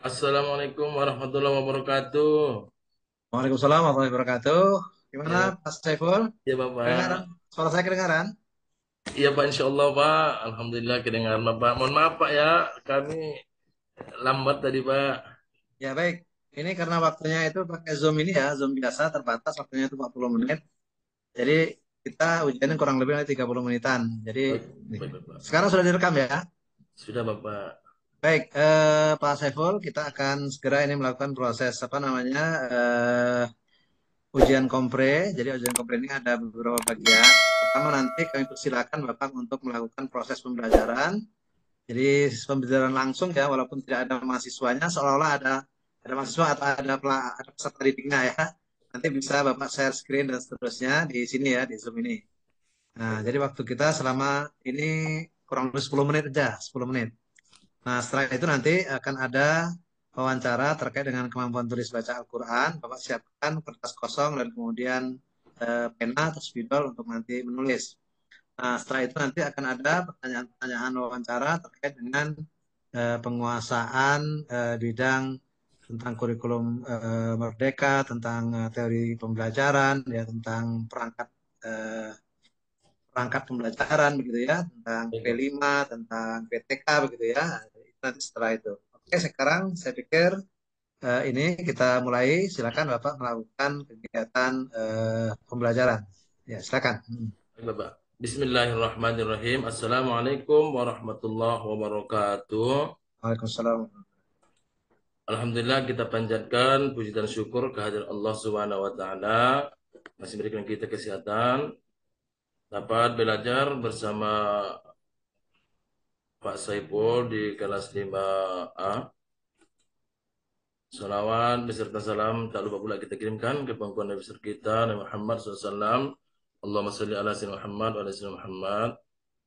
Assalamualaikum warahmatullahi wabarakatuh. Waalaikumsalam warahmatullahi wabarakatuh. Gimana Ya, Pak Saiful? ya Kedengaran? Bapak. Suara saya kedengaran? Iya Pak, Insya Allah Pak. Alhamdulillah kedengaran Bapak. Mohon maaf Pak ya, kami lambat tadi Pak. Ya baik. Ini karena waktunya itu pakai Zoom ini ya, Zoom biasa terbatas waktunya itu 40 menit. Jadi kita ujiannya kurang lebih nanti 30 menitan. Jadi Baik, nih. baik Bapak. Sekarang sudah direkam ya? Sudah Bapak. Baik, Pak Saiful, kita akan segera ini melakukan proses apa namanya ujian kompre. Jadi ujian kompre ini ada beberapa bagian. Pertama nanti kami persilakan Bapak untuk melakukan proses pembelajaran. Jadi pembelajaran langsung ya, walaupun tidak ada mahasiswanya, seolah-olah ada mahasiswa atau ada peserta didiknya ya. Nanti bisa Bapak share screen dan seterusnya di sini ya, di Zoom ini. Nah, Baik jadi Bapak. waktu kita selama ini kurang lebih 10 menit aja, 10 menit. Nah, setelah itu nanti akan ada wawancara terkait dengan kemampuan tulis baca Al-Quran. Bapak siapkan kertas kosong dan kemudian pena atau spidol untuk nanti menulis. Nah, setelah itu nanti akan ada pertanyaan-pertanyaan wawancara terkait dengan penguasaan bidang tentang kurikulum merdeka, tentang teori pembelajaran, ya tentang eh, perangkat pembelajaran begitu ya, tentang Baik Bapak. P5, tentang PTK begitu ya. Nah, itu nanti setelah itu. Oke, sekarang saya pikir ini kita mulai. Silakan Bapak melakukan kegiatan pembelajaran. Ya, silakan. Baik Bapak. Bismillahirrahmanirrahim. Assalamualaikum warahmatullahi wabarakatuh. Waalaikumsalam. Alhamdulillah kita panjatkan puji dan syukur kehadirat Allah Subhanahu wa taala masih berikan kita kesehatan dapat belajar bersama Pak Saipul di kelas 5A. Salawat beserta salam tak lupa pula kita kirimkan ke pangkuan Nabi besar kita Nabi Muhammad SAW. Allahumma salli ala sayyidina Muhammad wa ala sayyidina Muhammad.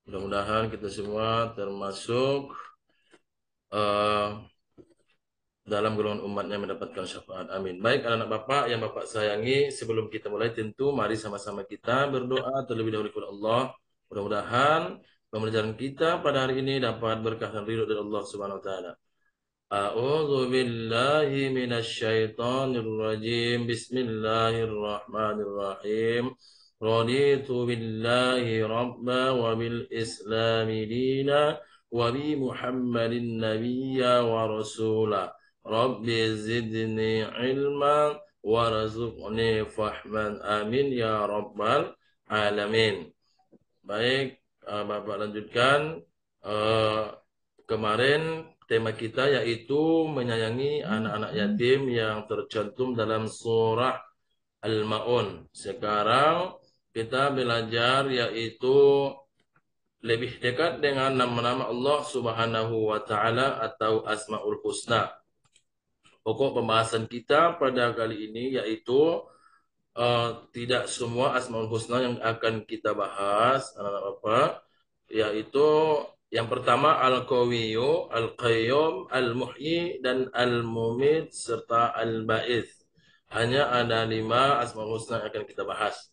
Mudah-mudahan kita semua termasuk eh, dalam golongan umatnya mendapatkan syafaat. Amin. Baik anak-anak Bapak yang Bapak sayangi, sebelum kita mulai tentu mari sama-sama kita berdoa terlebih dahulu kepada Allah. Mudah-mudahan pembelajaran kita pada hari ini dapat berkah dan ridho dari Allah Subhanahu wa taala. A'udzu billahi minasy syaithanir rajim. Bismillahirrahmanirrahim. Raditu billahi rabba wa bil islami dina wa bi Muhammadin nabiyya wa rasula. Rabbi zidni ilma warzuqni fahman. Amin ya rabbal alamin. Baik, Bapak lanjutkan. Eh, Kemarin tema kita yaitu menyayangi anak-anak yatim yang tercantum dalam surah Al-Maun. Sekarang kita belajar yaitu lebih dekat dengan nama-nama Allah Subhanahu wa taala atau Asmaul Husna. Pokok pembahasan kita pada kali ini yaitu tidak semua Asmaul Husna yang akan kita bahas, anak-anak Bapak, yaitu yang pertama Al-Qawiyyu, Al-Qayyum, Al-Muhyi, dan Al-Mumit, serta Al-Ba'ith. Hanya ada 5 Asmaul Husna yang akan kita bahas.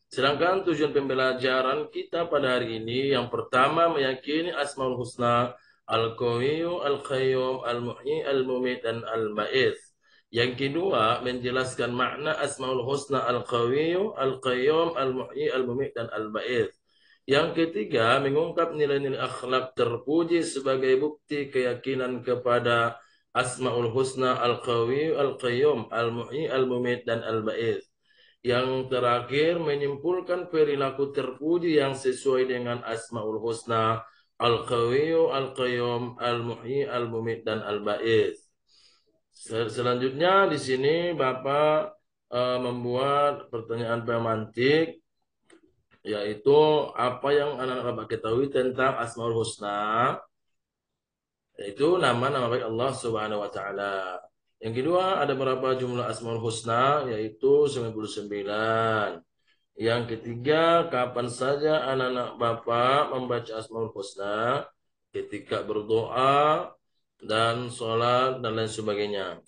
Sedangkan tujuan pembelajaran kita pada hari ini, yang pertama meyakini Asmaul Husna, Al-Qawiyyu, Al-Qayyum, Al-Muhyi, Al-Mumit, dan Al-Ba'ith. Yang kedua, menjelaskan makna Asmaul Husna Al-Qawiyyu, Al-Qayyum, Al-Muhyi, Al-Mumit, dan Al-Ba'ith. Yang ketiga, mengungkap nilai-nilai akhlak terpuji sebagai bukti keyakinan kepada Asmaul Husna Al-Qawiyyu, Al-Qayyum, Al-Muhyi, Al-Mumit, dan Al-Ba'ith. Yang terakhir, menyimpulkan perilaku terpuji yang sesuai dengan Asmaul Husna Al-Qawiyyu, Al-Qayyum, Al-Muhyi, Al-Mumit, dan Al-Ba'ith. Selanjutnya di sini Bapak membuat pertanyaan pemantik, yaitu apa yang anak-anak Bapak ketahui tentang Asmaul Husna, yaitu nama-nama baik Allah Subhanahu wa taala. Yang kedua, ada berapa jumlah Asmaul Husna, yaitu 99. Yang ketiga, kapan saja anak-anak Bapak membaca Asmaul Husna? Ketika berdoa dan sholat dan lain sebagainya.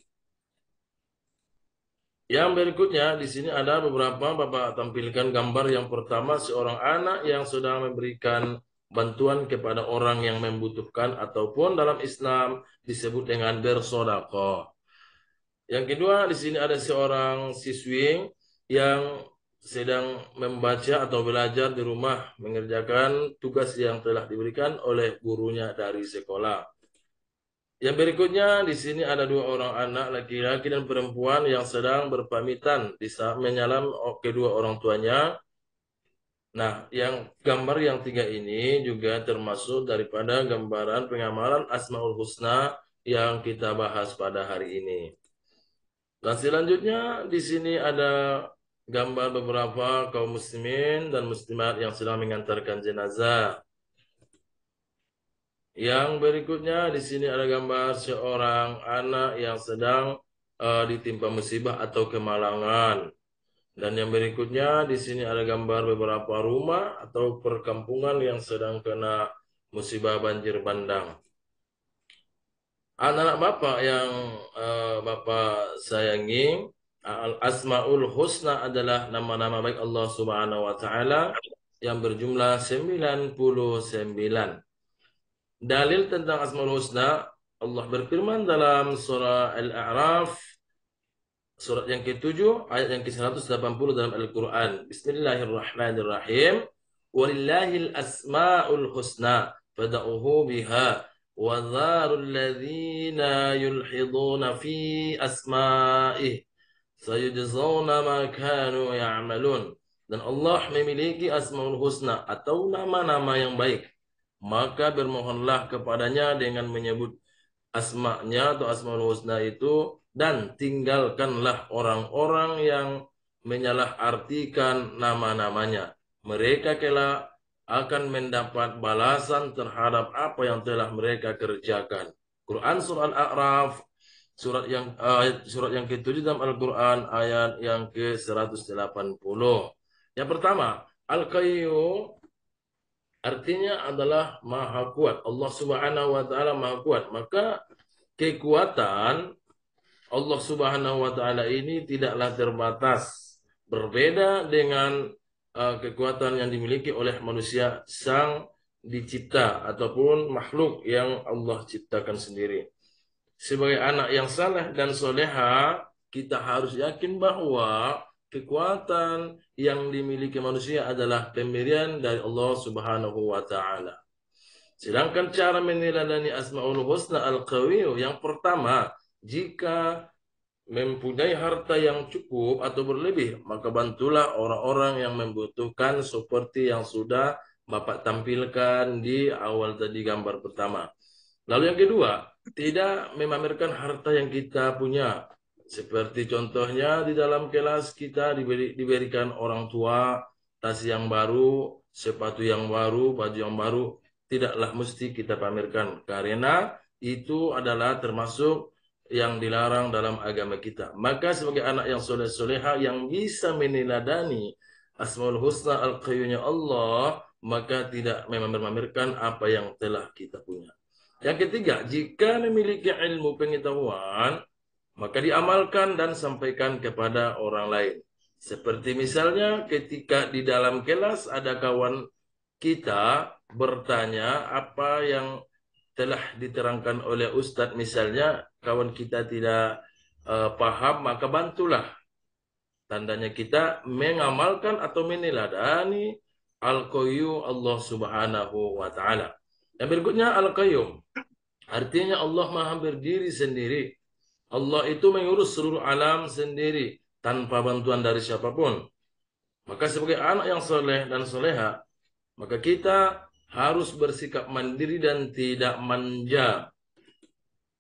Yang berikutnya di sini ada beberapa Bapak tampilkan gambar. Yang pertama seorang anak yang sedang memberikan bantuan kepada orang yang membutuhkan ataupun dalam Islam disebut dengan bersedekah. Yang kedua, di sini ada seorang siswi yang sedang membaca atau belajar di rumah mengerjakan tugas yang telah diberikan oleh gurunya dari sekolah. Yang berikutnya di sini ada dua orang anak laki-laki dan perempuan yang sedang berpamitan di saat menyalam kedua orang tuanya. Nah, yang gambar yang tiga ini juga termasuk daripada gambaran pengamalan Asmaul Husna yang kita bahas pada hari ini. Dan selanjutnya di sini ada gambar beberapa kaum muslimin dan muslimat yang sedang mengantarkan jenazah. Yang berikutnya di sini ada gambar seorang anak yang sedang ditimpa musibah atau kemalangan. Dan yang berikutnya di sini ada gambar beberapa rumah atau perkampungan yang sedang kena musibah banjir bandang. Anak-anak Bapak yang Bapak sayangi, Al-Asmaul Husna adalah nama-nama baik Allah Subhanahu wa taala yang berjumlah 99. Dalil tentang Asmaul Husna, Allah berfirman dalam surah Al-A'raf, surat yang ke-7, ayat yang ke-180 dalam Al-Quran. Bismillahirrahmanirrahim. Walillahil asma'ul husna fada'uhu biha wa dharul ladhina yulhiduna fi asma'ih sayujzawna ma kanu ya'malun. Dan Allah memiliki asmaul husna atau nama-nama yang baik. Maka bermohonlah kepadanya dengan menyebut asma'nya atau asmaul husna itu, dan tinggalkanlah orang-orang yang menyalahartikan nama-namanya. Mereka kelak akan mendapat balasan terhadap apa yang telah mereka kerjakan. Quran surah Al-A'raf surat yang ke-7 dalam Al-Quran ayat yang ke-180. Yang pertama, Al-Qayyum artinya adalah maha kuat. Allah Subhanahu wa taala maha kuat. Maka kekuatan Allah Subhanahu wa taala ini tidaklah terbatas. Berbeda dengan kekuatan yang dimiliki oleh manusia sang dicipta ataupun makhluk yang Allah ciptakan sendiri. Sebagai anak yang saleh dan soleha, kita harus yakin bahwa kekuatan yang dimiliki manusia adalah pemberian dari Allah Subhanahu wa taala. Sedangkan cara meneladani Asmaul Husna Al-Qawiyyu, yang pertama, jika mempunyai harta yang cukup atau berlebih, maka bantulah orang-orang yang membutuhkan seperti yang sudah Bapak tampilkan di awal tadi gambar pertama. Lalu yang kedua, tidak memamerkan harta yang kita punya. Seperti contohnya di dalam kelas kita diberikan orang tua tas yang baru, sepatu yang baru, baju yang baru. Tidaklah mesti kita pamerkan karena itu adalah termasuk yang dilarang dalam agama kita. Maka sebagai anak yang soleh-soleha yang bisa meneladani Asmaul Husna Al-Qayyumnya Allah, maka tidak memamerkan apa yang telah kita punya. Yang ketiga, jika memiliki ilmu pengetahuan, maka diamalkan dan sampaikan kepada orang lain. Seperti misalnya ketika di dalam kelas ada kawan kita bertanya apa yang telah diterangkan oleh Ustadz, misalnya kawan kita tidak paham, maka bantulah. Tandanya kita mengamalkan atau meneladani Al-Qayyum Allah Subhanahu wa taala. Yang berikutnya Al-Qayyum. Artinya Allah Maha berdiri sendiri. Allah itu mengurus seluruh alam sendiri tanpa bantuan dari siapapun. Maka sebagai anak yang soleh dan soleha, maka kita harus bersikap mandiri dan tidak manja.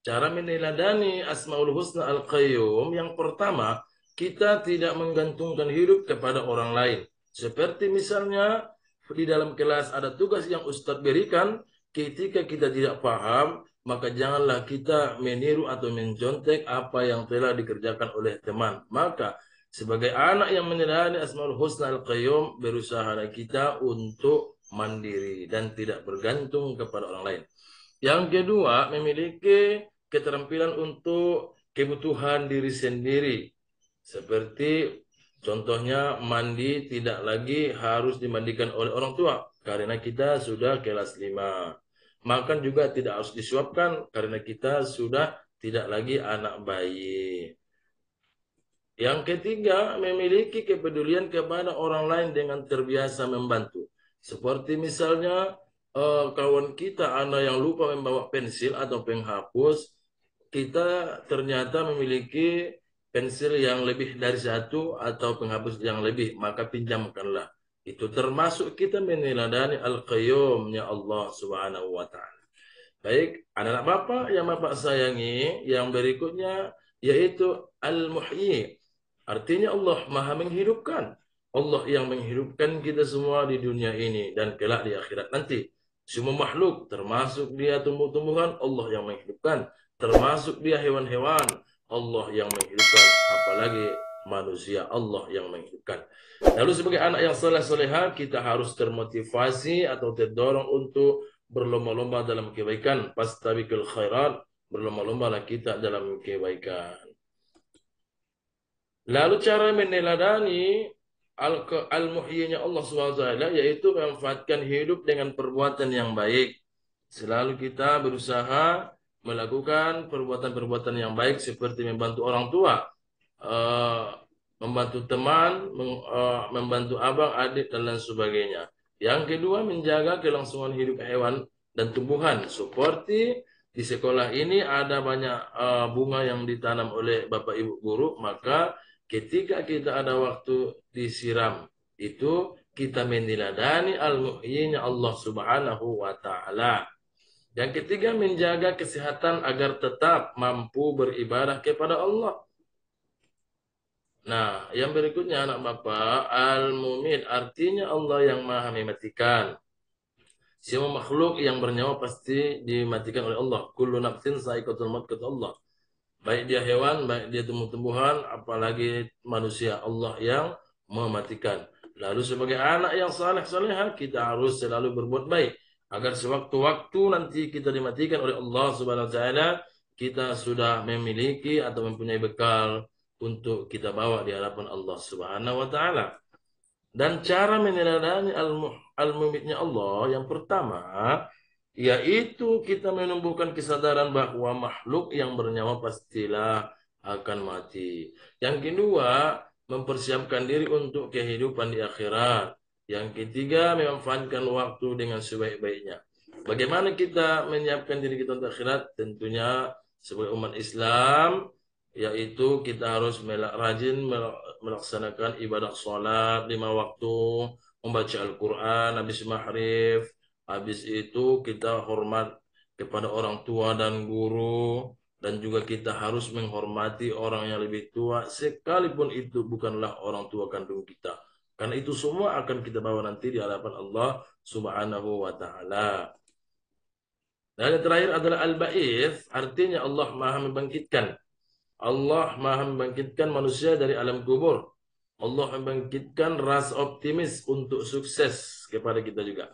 Cara meneladani Asmaul Husna Al-Qayyum, yang pertama, kita tidak menggantungkan hidup kepada orang lain. Seperti misalnya di dalam kelas ada tugas yang Ustadz berikan, ketika kita tidak paham, maka janganlah kita meniru atau mencontek apa yang telah dikerjakan oleh teman. Maka sebagai anak yang meneladani Asmaul Husna Al-Qayyum, berusaha kita untuk mandiri dan tidak bergantung kepada orang lain. Yang kedua, memiliki keterampilan untuk kebutuhan diri sendiri. Seperti contohnya mandi tidak lagi harus dimandikan oleh orang tua. karena kita sudah kelas 5. Makan juga tidak harus disuapkan karena kita sudah tidak lagi anak bayi. Yang ketiga, memiliki kepedulian kepada orang lain dengan terbiasa membantu. Seperti misalnya kawan kita ada yang lupa membawa pensil atau penghapus, kita ternyata memiliki pensil yang lebih dari satu atau penghapus yang lebih, maka pinjamkanlah. Itu termasuk kita meneladani al-qayyumnya Allah Subhanahu wa Ta'ala. Baik, anak-anak Bapak yang Bapak sayangi, yang berikutnya yaitu al-muhyi. Artinya Allah Maha menghidupkan. Allah yang menghidupkan kita semua di dunia ini dan kelak di akhirat nanti. Semua makhluk, termasuk dia tumbuh-tumbuhan, Allah yang menghidupkan. Termasuk dia hewan-hewan, Allah yang menghidupkan. Apalagi manusia, Allah yang menghidupkan. Lalu sebagai anak yang saleh-salehah, kita harus termotivasi atau terdorong untuk berlomba-lomba dalam kebaikan. Fastabiqul khairat, berlomba-lombalah kita dalam kebaikan. Lalu cara meneladani al-muhyinya Allah SWT yaitu memanfaatkan hidup dengan perbuatan yang baik. Selalu kita berusaha melakukan perbuatan-perbuatan yang baik seperti membantu orang tua, membantu teman, membantu abang, adik, dan lain sebagainya. Yang kedua, menjaga kelangsungan hidup hewan dan tumbuhan. Seperti di sekolah ini ada banyak bunga yang ditanam oleh Bapak Ibu guru, maka ketika kita ada waktu disiram, itu kita meneladani al-muhyinya Allah Subhanahu wa Ta'ala. Yang ketiga, menjaga kesehatan agar tetap mampu beribadah kepada Allah. Nah, yang berikutnya anak Bapak, al-mumit artinya Allah yang Maha mematikan. Semua makhluk yang bernyawa pasti dimatikan oleh Allah. Kullu nafsin sa'iqatul maut kata Allah. Baik dia hewan, baik dia tumbuh-tumbuhan, apalagi manusia, Allah yang mematikan. Lalu sebagai anak yang saleh-salehah, kita harus selalu berbuat baik agar sewaktu-waktu nanti kita dimatikan oleh Allah Subhanahu wa taala, kita sudah memiliki atau mempunyai bekal untuk kita bawa di hadapan Allah Subhanahu wa taala. Dan cara meneladani al-mumitnya Allah yang pertama yaitu kita menumbuhkan kesadaran bahwa makhluk yang bernyawa pastilah akan mati. Yang kedua, mempersiapkan diri untuk kehidupan di akhirat. Yang ketiga, memanfaatkan waktu dengan sebaik-baiknya. Bagaimana kita menyiapkan diri kita untuk akhirat? Tentunya sebagai umat Islam, yaitu kita harus rajin melaksanakan ibadah sholat 5 waktu, membaca Al-Quran habis maghrib. Habis itu kita hormat kepada orang tua dan guru, dan juga kita harus menghormati orang yang lebih tua sekalipun itu bukanlah orang tua kandung kita. Karena itu semua akan kita bawa nanti di hadapan Allah Subhanahu wa taala. Dan yang terakhir adalah al-ba'its, artinya Allah Maha membangkitkan. Allah Maha membangkitkan manusia dari alam kubur. Allah membangkitkan rasa optimis untuk sukses kepada kita juga.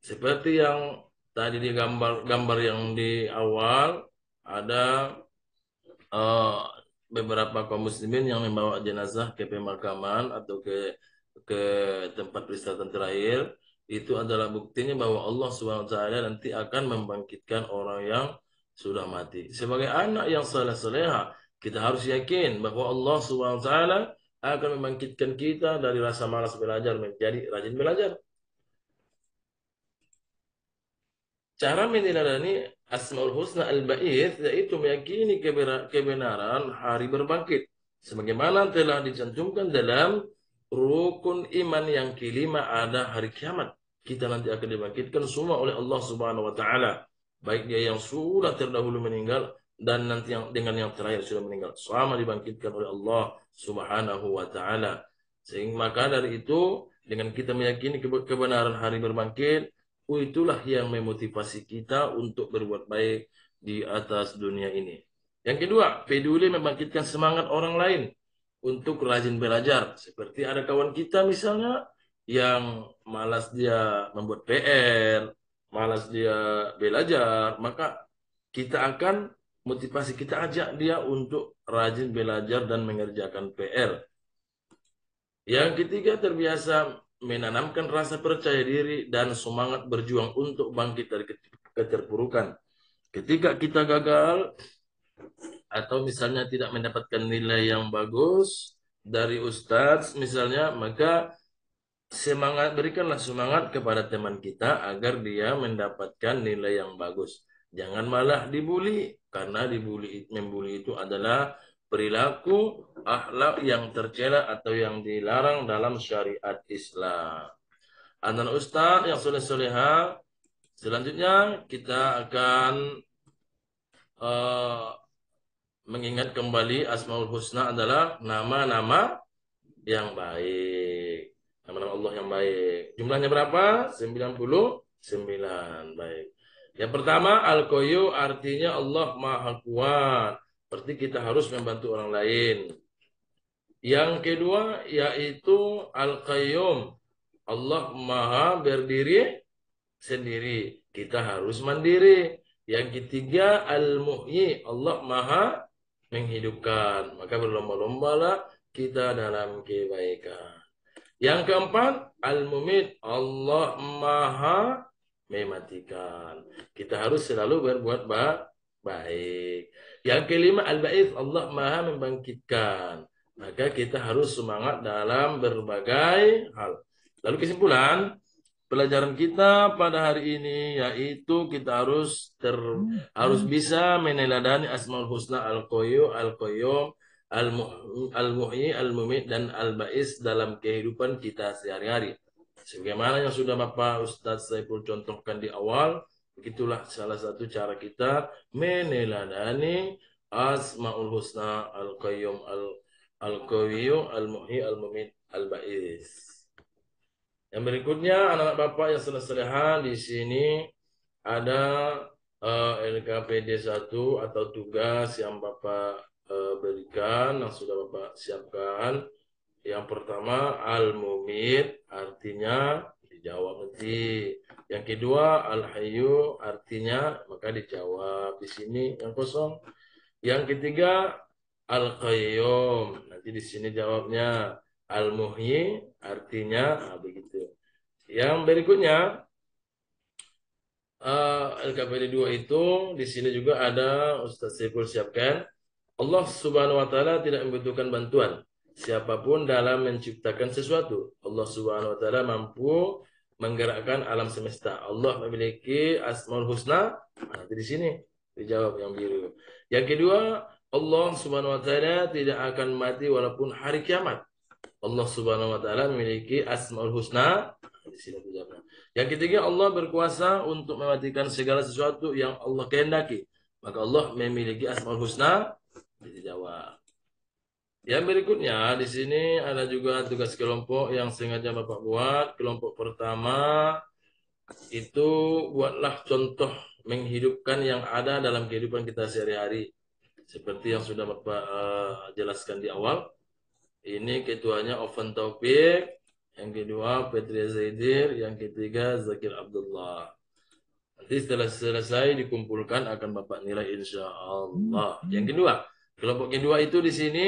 Seperti yang tadi di gambar yang di awal, ada beberapa kaum muslimin yang membawa jenazah ke pemakaman atau ke tempat peristirahatan terakhir. Itu adalah buktinya bahwa Allah SWT nanti akan membangkitkan orang yang sudah mati. Sebagai anak yang saleh-salehah, kita harus yakin bahwa Allah SWT akan membangkitkan kita dari rasa malas belajar menjadi rajin belajar. Cara meneladani Asmaul Husna Al-Ba'its yaitu meyakini kebenaran hari berbangkit. Sebagaimana telah dicantumkan dalam rukun iman yang kelima ada hari kiamat. Kita nanti akan dibangkitkan semua oleh Allah Subhanahu wa taala. Baik dia yang sudah terdahulu meninggal dan nanti dengan yang terakhir sudah meninggal. Sama dibangkitkan oleh Allah Subhanahu wa taala. Sehingga maka dari itu dengan kita meyakini kebenaran hari berbangkit, itulah yang memotivasi kita untuk berbuat baik di atas dunia ini. Yang kedua, peduli membangkitkan semangat orang lain untuk rajin belajar. Seperti ada kawan kita misalnya yang malas dia membuat PR, malas dia belajar, maka kita akan motivasi, kita ajak dia untuk rajin belajar dan mengerjakan PR. Yang ketiga, terbiasa menanamkan rasa percaya diri dan semangat berjuang untuk bangkit dari keterpurukan. Ketika kita gagal atau misalnya tidak mendapatkan nilai yang bagus dari ustadz misalnya, maka berikanlah semangat kepada teman kita agar dia mendapatkan nilai yang bagus. Jangan malah dibully, karena membuli itu adalah perilaku akhlak yang tercela atau yang dilarang dalam syariat Islam. Anak Ustaz yang soleh-soleha, selanjutnya kita akan eh, mengingat kembali Asmaul Husna adalah nama-nama yang baik. Nama-nama Allah yang baik. Jumlahnya berapa? 99. Baik. Yang pertama, Al-Qayyum artinya Allah Maha Kuat. Berarti kita harus membantu orang lain. Yang kedua, yaitu Al-Qayyum. Allah Maha berdiri sendiri. Kita harus mandiri. Yang ketiga, Al-Muhyi. Allah Maha menghidupkan. Maka berlomba-lombalah kita dalam kebaikan. Yang keempat, Al-Mumit. Allah Maha mematikan. Kita harus selalu berbuat baik. Yang kelima, Al-Ba'ith. Allah Maha membangkitkan. Maka kita harus semangat dalam berbagai hal. Lalu kesimpulan, pelajaran kita pada hari ini yaitu kita harus bisa meneladani Asmaul Husna Al-Qayyum, Al-Muhyi, Al-Mumit dan Al-Ba'is dalam kehidupan kita sehari-hari. Sebagaimana yang sudah Bapak Ustadz Saiful contohkan di awal, begitulah salah satu cara kita meneladani Asmaul Husna Al-Qayyum, Al-Qayyum, Al-Muhyi, Al-Mumit, Al-Ba'is. Yang berikutnya anak-anak Bapak yang selesai di sini ada LKPD 1 atau tugas yang Bapak berikan, yang sudah Bapak siapkan. Yang pertama Al-Mumit artinya dijawab nanti. Yang kedua Al-Hayyu artinya maka dijawab di sini yang kosong. Yang ketiga Al-Qayyum nanti di sini jawabnya. Al-Muhyi artinya begitu. Yang berikutnya LKPD 2 itu di sini juga ada Ustaz Saiful siapkan. Allah Subhanahu wa taala tidak membutuhkan bantuan siapapun dalam menciptakan sesuatu. Allah Subhanahu wa taala mampu menggerakkan alam semesta. Allah memiliki Asmaul Husna. Nanti di sini dijawab yang biru. Yang kedua, Allah Subhanahu wa taala tidak akan mati walaupun hari kiamat. Allah Subhanahu wa taala memiliki Asmaul Husna. Di sini dijawabnya. Yang ketiga, Allah berkuasa untuk mematikan segala sesuatu yang Allah kehendaki. Maka Allah memiliki Asmaul Husna. Dijawab. Yang berikutnya di sini ada juga tugas kelompok yang sengaja Bapak buat. Kelompok pertama itu buatlah contoh menghidupkan yang ada dalam kehidupan kita sehari-hari. Seperti yang sudah Bapak jelaskan di awal. Ini ketuanya Oven Taufik, yang kedua Petria Zaidir, yang ketiga Zakir Abdullah. Nanti setelah selesai dikumpulkan akan Bapak nilai insya Allah. Yang kedua, kelompok kedua itu di sini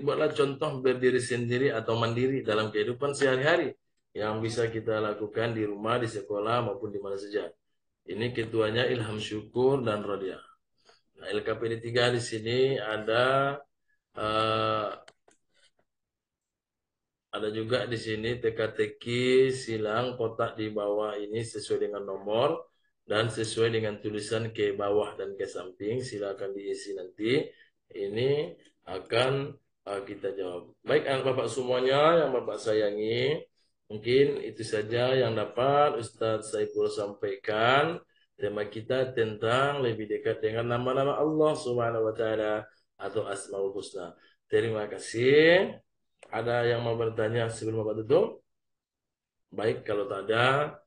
buatlah contoh berdiri sendiri atau mandiri dalam kehidupan sehari-hari yang bisa kita lakukan di rumah, di sekolah maupun di mana saja. Ini ketuanya Ilham Syukur dan Rodia. Nah, LKPD 3 di sini eh, ada juga di sini teka-teki silang kotak di bawah ini sesuai dengan nomor dan sesuai dengan tulisan ke bawah dan ke samping. Silakan diisi nanti. Ini akan kita jawab. Baik anak Bapak semuanya yang Bapak sayangi, mungkin itu saja yang dapat Ustadz Saiful sampaikan. Tema kita tentang lebih dekat dengan nama-nama Allah Subhanahu wa taala atau Asmaul Husna. Terima kasih. Ada yang mau bertanya sebelum Bapak tutup? Baik, kalau tak ada,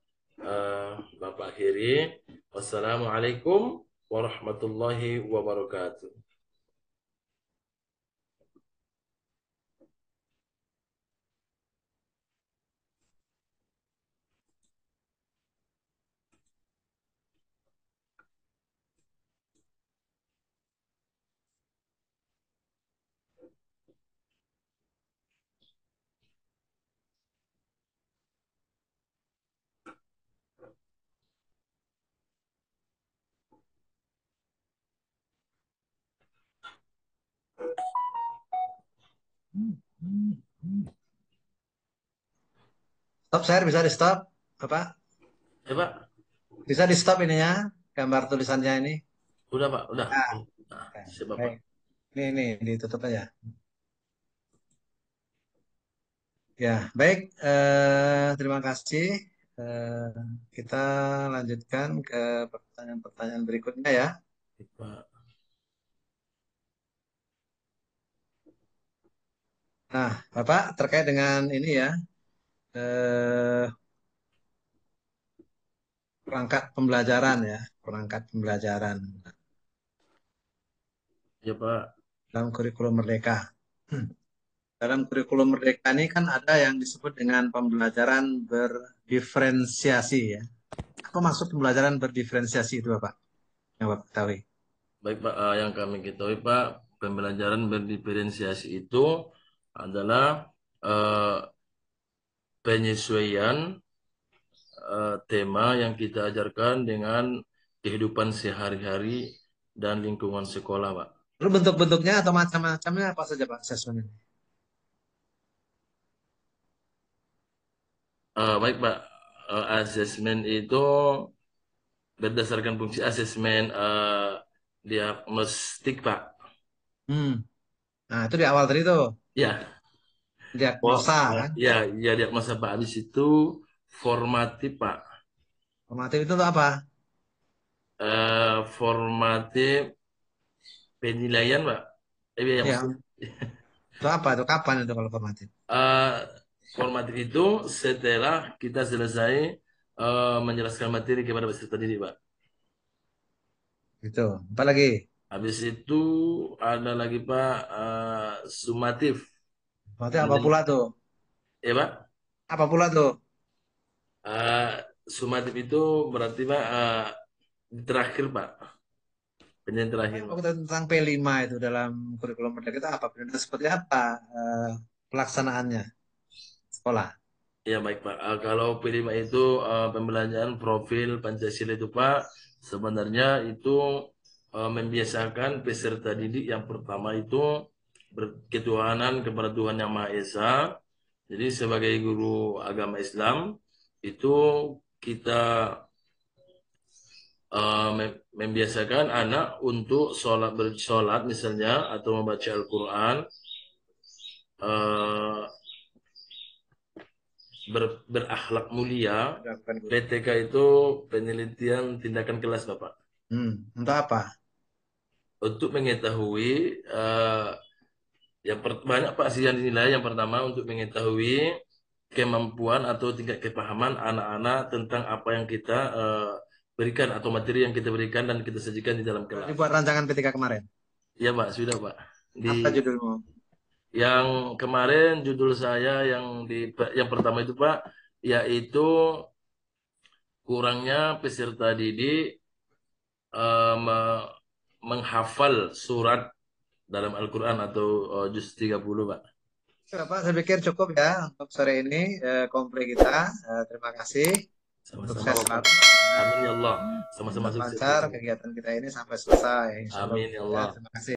Bapak akhiri. Wassalamualaikum warahmatullahi wabarakatuh. Stop share, bisa di stop, Bapak? Pak, Bisa di stop ininya, gambar tulisannya ini. udah Pak, udah. Ah, Nah, oke. siapa Pak? Baik. Ini ditutup aja. Ya, baik. Terima kasih. Eh, kita lanjutkan ke pertanyaan-pertanyaan berikutnya ya. Pak. Nah, Bapak terkait dengan ini ya, eh, perangkat pembelajaran ya, perangkat pembelajaran Ya Pak. dalam kurikulum Merdeka. Dalam kurikulum Merdeka ini kan ada yang disebut dengan pembelajaran berdiferensiasi ya. Apa maksud pembelajaran berdiferensiasi itu, Bapak? Yang Bapak ketahui. Baik Pak, yang kami ketahui Pak, pembelajaran berdiferensiasi itu adalah eh, penyesuaian tema yang kita ajarkan dengan kehidupan sehari-hari dan lingkungan sekolah, Pak. Lalu bentuk-bentuknya atau macam-macamnya apa saja, Pak, asesmen ini? Baik Pak, asesmen itu berdasarkan fungsi asesmen diagnostik Pak. Hmm. Nah, itu di awal tadi tuh, Ya, oh, diagnosa kan? ya, ya diagnosa Pak. Habis itu formatif Pak. Formatif itu untuk apa? Formatif penilaian Pak. Ya, Ya, maksudnya. itu apa? Itu kapan itu kalau formatif? Eh, Formatif itu setelah kita selesai menjelaskan materi kepada peserta didik, Pak. Gitu. Apa lagi? Habis itu ada lagi Pak sumatif. Formatif apa pula tuh? Ya Pak, Apa pula tuh? Eh, sumatif itu berarti Pak terakhir Pak, penyanyi Apa terakhir yang Pak. Bapak tahu tentang P5 itu dalam kurikulum Merdeka itu apa? Benar seperti apa pelaksanaannya sekolah? Ya baik Pak. Kalau P5 itu pembelajaran profil Pancasila itu Pak, sebenarnya itu membiasakan peserta didik yang pertama itu berketuhanan kepada Tuhan Yang Maha Esa. Jadi sebagai guru agama Islam itu kita membiasakan anak untuk sholat bersolat misalnya atau membaca Al-Quran. eh, Berakhlak mulia. Dilakukan guru. PTK itu penelitian tindakan kelas Bapak. Untuk apa? Untuk mengetahui banyak Pak sih yang dinilai. Yang pertama untuk mengetahui kemampuan atau tingkat kepahaman anak-anak tentang apa yang kita berikan atau materi yang kita berikan dan kita sajikan di dalam Sudah kelas. dibuat rancangan P3 kemarin. Ya Pak, sudah Pak. Di Apa judulmu? yang kemarin judul saya yang pertama itu Pak, yaitu kurangnya peserta didik menghafal surat dalam Al-Quran atau juz 30, Pak. Bapak, saya pikir cukup ya untuk sore ini komplek kita. Terima kasih. Sama-sama, Sukses Bapak. selalu. Amin ya Allah. Sama-sama Tetap sukses. lancar kegiatan kita ini sampai selesai. Insya Allah. Amin ya Ya, Allah. terima kasih.